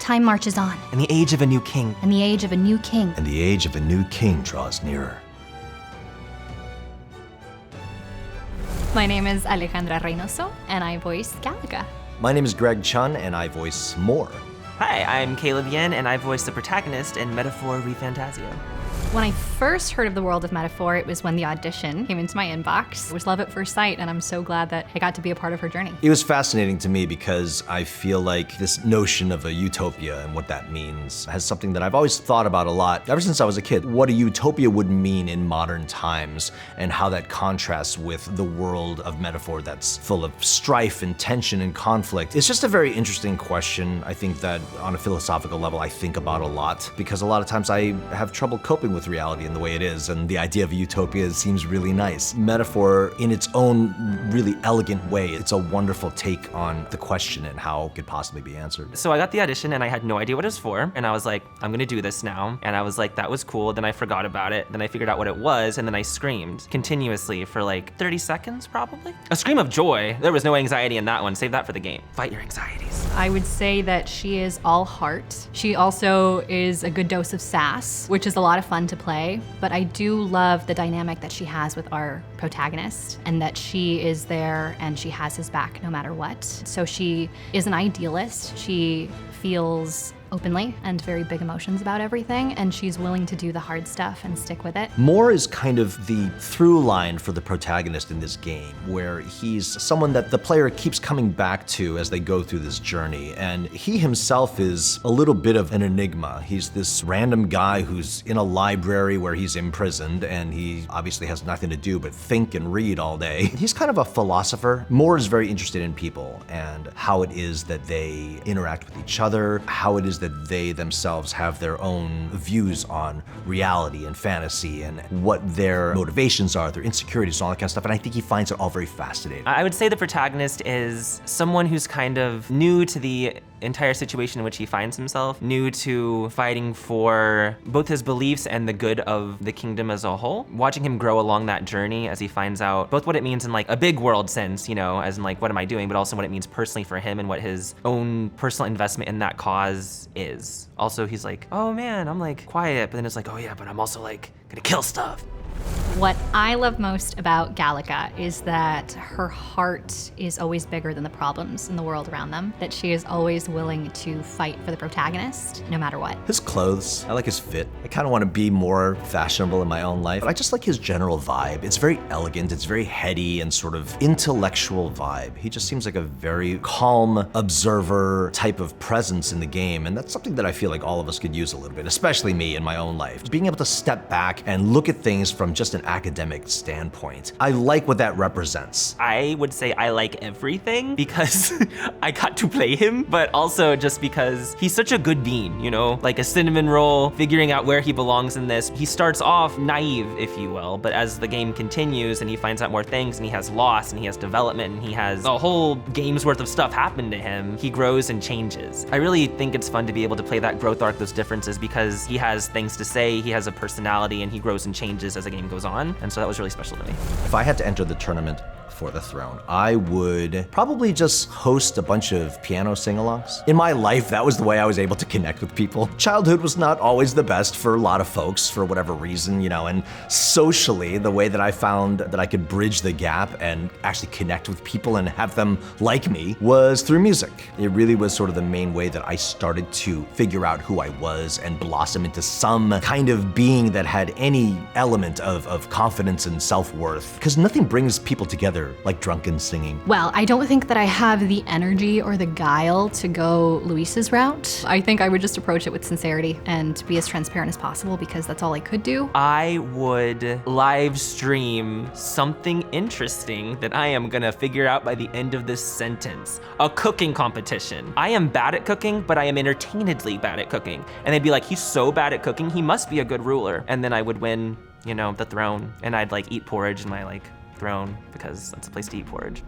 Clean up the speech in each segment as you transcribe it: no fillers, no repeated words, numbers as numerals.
Time marches on. And the age of a new king. And the age of a new king. And the age of a new king draws nearer. My name is Alejandra Reynoso, and I voice Gallica. My name is Greg Chun, and I voice More. Hi, I'm Caleb Yen, and I voice the protagonist in Metaphor ReFantazio. When I first heard of the world of Metaphor, it was when the audition came into my inbox. It was love at first sight, and I'm so glad that I got to be a part of her journey. It was fascinating to me because I feel like this notion of a utopia and what that means has something that I've always thought about a lot ever since I was a kid. What a utopia would mean in modern times and how that contrasts with the world of Metaphor that's full of strife and tension and conflict. It's just a very interesting question. I think that on a philosophical level, I think about a lot because a lot of times I have trouble coping with reality and the way it is, and the idea of a utopia seems really nice. Metaphor, in its own really elegant way, it's a wonderful take on the question and how it could possibly be answered. So I got the audition and I had no idea what it was for, and I was like, I'm gonna do this now. And I was like, that was cool, then I forgot about it, then I figured out what it was, and then I screamed continuously for like 30 seconds probably. A scream of joy. There was no anxiety in that one, save that for the game. Fight your anxieties. I would say that she is all heart. She also is a good dose of sass, which is a lot of fun to play, but I do love the dynamic that she has with our protagonist and that she is there and she has his back no matter what. So she is an idealist. She feels openly and very big emotions about everything, and she's willing to do the hard stuff and stick with it. More is kind of the through line for the protagonist in this game, where he's someone that the player keeps coming back to as they go through this journey, and he himself is a little bit of an enigma. He's this random guy who's in a library where he's imprisoned, and he obviously has nothing to do but think and read all day. He's kind of a philosopher. More is very interested in people and how it is that they interact with each other, how it is that they themselves have their own views on reality and fantasy and what their motivations are, their insecurities, and all that kind of stuff. And I think he finds it all very fascinating. I would say the protagonist is someone who's kind of new to the entire situation in which he finds himself, new to fighting for both his beliefs and the good of the kingdom as a whole. Watching him grow along that journey as he finds out both what it means in like a big world sense, you know, as in like what am I doing, but also what it means personally for him and what his own personal investment in that cause is. Also, he's like, oh man, I'm like quiet, but then it's like, oh yeah, but I'm also like gonna kill stuff. What I love most about Gallica is that her heart is always bigger than the problems in the world around them, that she is always willing to fight for the protagonist, no matter what. His clothes, I like his fit. I kind of want to be more fashionable in my own life. I just like his general vibe. It's very elegant, it's very heady and sort of intellectual vibe. He just seems like a very calm observer type of presence in the game, and that's something that I feel like all of us could use a little bit, especially me in my own life. Being able to step back and look at things from just an academic standpoint. I like what that represents. I would say I like everything because I got to play him, but also just because he's such a good bean, you know, like a cinnamon roll, figuring out where he belongs in this. He starts off naive, if you will, but as the game continues and he finds out more things and he has loss and he has development and he has a whole game's worth of stuff happen to him, he grows and changes. I really think it's fun to be able to play that growth arc, those differences, because he has things to say, he has a personality, and he grows and changes as the game goes on. And so that was really special to me. If I had to enter the tournament for the throne, I would probably just host a bunch of piano sing-alongs. In my life, that was the way I was able to connect with people. Childhood was not always the best for a lot of folks for whatever reason, you know, and socially, the way that I found that I could bridge the gap and actually connect with people and have them like me was through music. It really was sort of the main way that I started to figure out who I was and blossom into some kind of being that had any element of confidence and self-worth. Because nothing brings people together like drunken singing. Well, I don't think that I have the energy or the guile to go Luis's route. I think I would just approach it with sincerity and be as transparent as possible because that's all I could do. I would live stream something interesting that I am gonna figure out by the end of this sentence. A cooking competition. I am bad at cooking, but I am entertainedly bad at cooking. And they'd be like, he's so bad at cooking, he must be a good ruler. And then I would win, you know, the throne, and I'd like eat porridge in my like throne because that's a place to eat porridge.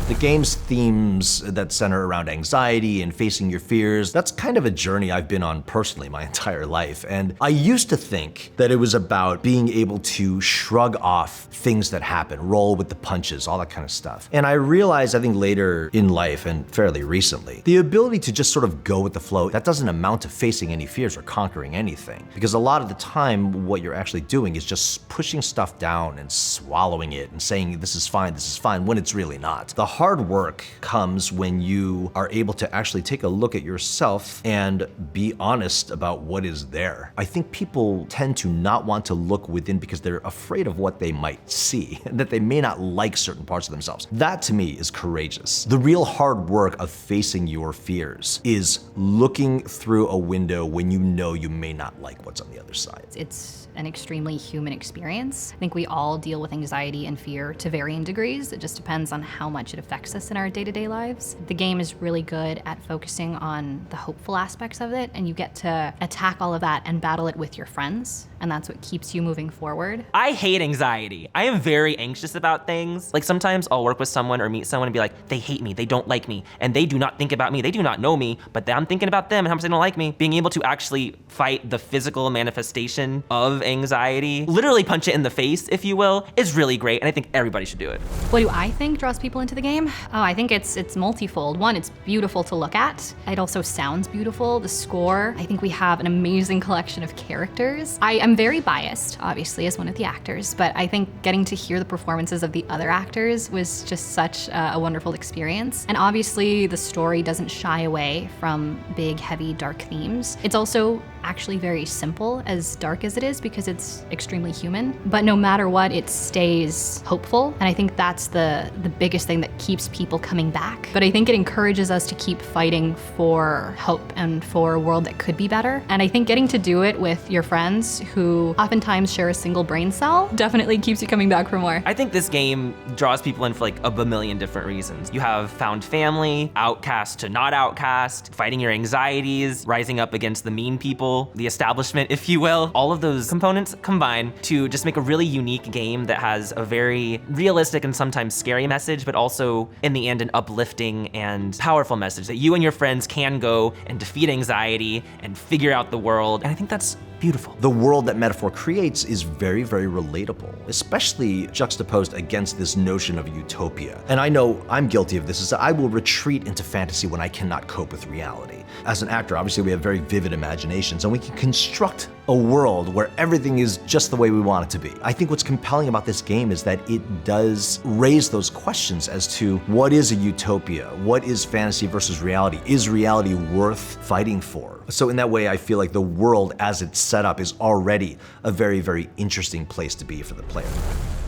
The game's themes that center around anxiety and facing your fears, that's kind of a journey I've been on personally my entire life. And I used to think that it was about being able to shrug off things that happen, roll with the punches, all that kind of stuff. And I realized, I think later in life and fairly recently, the ability to just sort of go with the flow, that doesn't amount to facing any fears or conquering anything. Because a lot of the time, what you're actually doing is just pushing stuff down and swallowing it and saying, this is fine, when it's really not. The hard work comes when you are able to actually take a look at yourself and be honest about what is there. I think people tend to not want to look within because they're afraid of what they might see, and that they may not like certain parts of themselves. That to me is courageous. The real hard work of facing your fears is looking through a window when you know you may not like what's on the other side. It's an extremely human experience. I think we all deal with anxiety and fear to varying degrees. It just depends on how much it affects us in our day-to-day lives. The game is really good at focusing on the hopeful aspects of it, and you get to attack all of that and battle it with your friends, and that's what keeps you moving forward. I hate anxiety. I am very anxious about things. Like sometimes I'll work with someone or meet someone and be like, they hate me, they don't like me, and they do not think about me, they do not know me, but I'm thinking about them and how much they don't like me. Being able to actually fight the physical manifestation of anxiety, literally punch it in the face, if you will, is really great, and I think everybody should do it. What do I think draws people into the game? Oh, I think it's multifold. One, it's beautiful to look at. It also sounds beautiful. The score, I think we have an amazing collection of characters. I am very biased, obviously, as one of the actors, but I think getting to hear the performances of the other actors was just such a wonderful experience. And obviously, the story doesn't shy away from big, heavy, dark themes. It's also actually very simple, as dark as it is, because it's extremely human. But no matter what, it stays hopeful. And I think that's the biggest thing that keeps people coming back. But I think it encourages us to keep fighting for hope and for a world that could be better. And I think getting to do it with your friends who oftentimes share a single brain cell definitely keeps you coming back for more. I think this game draws people in for like a bamillion different reasons. You have found family, outcast to not outcast, fighting your anxieties, rising up against the mean people, the establishment, if you will. All of those components combine to just make a really unique game that has a very realistic and sometimes scary message, but also in the end an uplifting and powerful message that you and your friends can go and defeat anxiety and figure out the world. And I think that's beautiful. The world that Metaphor creates is very, very relatable, especially juxtaposed against this notion of utopia. And I know I'm guilty of this, is that I will retreat into fantasy when I cannot cope with reality. As an actor, obviously we have very vivid imaginations and we can construct a world where everything is just the way we want it to be. I think what's compelling about this game is that it does raise those questions as to what is a utopia? What is fantasy versus reality? Is reality worth fighting for? So in that way, I feel like the world as it's set up is already a very, very interesting place to be for the player.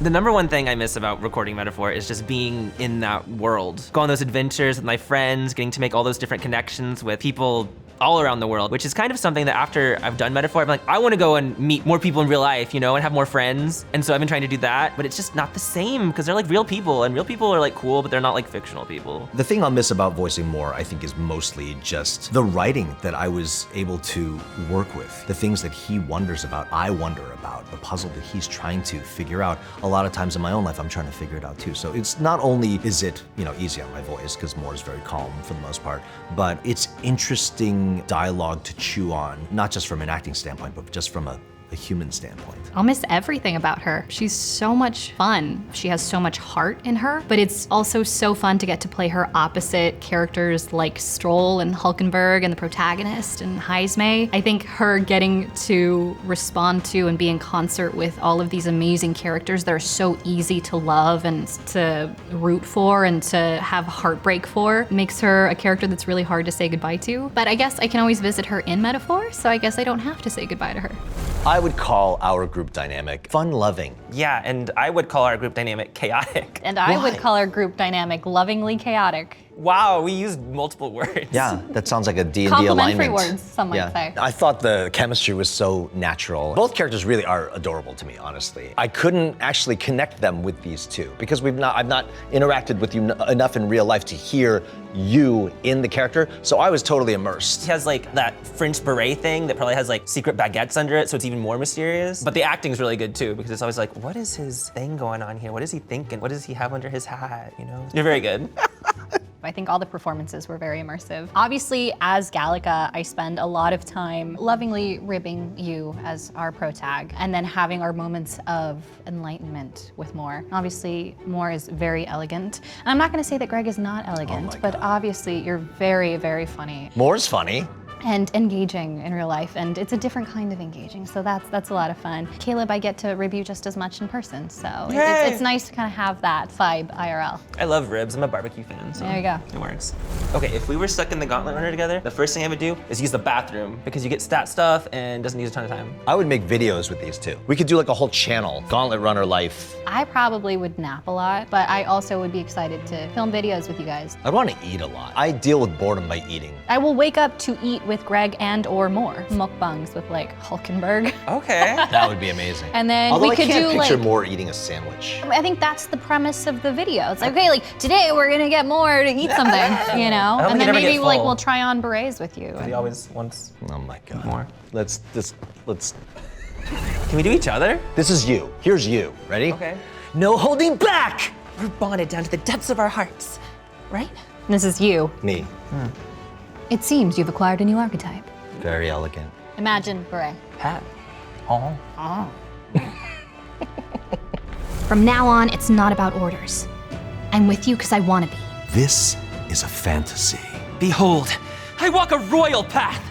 The number one thing I miss about recording Metaphor is just being in that world. Go on those adventures with my friends, getting to make all those different connections with people all around the world, which is kind of something that after I've done Metaphor, I'm like, I want to go and meet more people in real life, you know, and have more friends. And so I've been trying to do that, but it's just not the same because they're like real people, and real people are like cool, but they're not like fictional people. The thing I'll miss about voicing more, I think, is mostly just the writing that I was able to work with. The things that he wonders about, I wonder about. The puzzle that he's trying to figure out. A lot of times in my own life, I'm trying to figure it out too. So it's not only is it, you know, easy on my voice, because Moore is very calm for the most part, but it's interesting dialogue to chew on, not just from an acting standpoint, but just from a human standpoint. I'll miss everything about her. She's so much fun. She has so much heart in her, but it's also so fun to get to play her opposite characters like Stroll and Hulkenberg and the Protagonist and Heismay. I think her getting to respond to and be in concert with all of these amazing characters that are so easy to love and to root for and to have heartbreak for makes her a character that's really hard to say goodbye to. But I guess I can always visit her in Metaphor, so I guess I don't have to say goodbye to her. I would call our group dynamic fun-loving. Yeah, and I would call our group dynamic chaotic. And I would call our group dynamic lovingly chaotic. Wow, we used multiple words. Yeah, that sounds like a D&D Complimentary alignment. words, some might say. I thought the chemistry was so natural. Both characters really are adorable to me, honestly. I couldn't actually connect them with these two because I've not interacted with you enough in real life to hear you in the character, so I was totally immersed. He has like that French beret thing that probably has like secret baguettes under it, so it's even more mysterious. But the acting's really good too, because it's always like, what is his thing going on here? What is he thinking? What does he have under his hat, you know? You're very good. I think all the performances were very immersive. Obviously, as Gallica, I spend a lot of time lovingly ribbing you as our protag, and then having our moments of enlightenment with Moore. Obviously, Moore is very elegant. And I'm not gonna say that Greg is not elegant, but obviously you're very, very funny. Moore's funny. And engaging in real life, and it's a different kind of engaging, so that's a lot of fun. Caleb, I get to rib you just as much in person, so it's nice to kind of have that vibe IRL. I love ribs, I'm a barbecue fan, so There you go. it works. Okay, if we were stuck in the Gauntlet Runner together, the first thing I would do is use the bathroom, because you get stat stuff and doesn't use a ton of time. I would make videos with these two. We could do like a whole channel, Gauntlet Runner life. I probably would nap a lot, but I also would be excited to film videos with you guys. I want to eat a lot. I deal with boredom by eating. I will wake up to eat with Greg and or more. Mukbangs with like Hulkenberg. Okay. That would be amazing. And then Although we could I can't do picture like, Moore eating a sandwich. I think that's the premise of the video. It's like, okay, like today we're gonna get more to eat something, you know? hope And we then never maybe get like full. we'll try on berets with you. He always wants Oh my God. more. Let's. Can we do each other? This is you. Here's you. Ready? Okay. No holding back. We're bonded down to the depths of our hearts, right? This is you. Me. It seems you've acquired a new archetype. Very elegant. Imagine beret. Pat. Oh. From now on, it's not about orders. I'm with you because I want to be. This is a fantasy. Behold, I walk a royal path.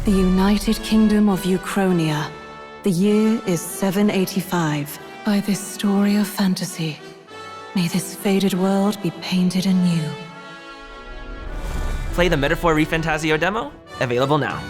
The United Kingdom of Uchronia. The year is 785. By this story of fantasy, may this faded world be painted anew. Play the Metaphor ReFantazio demo, available now.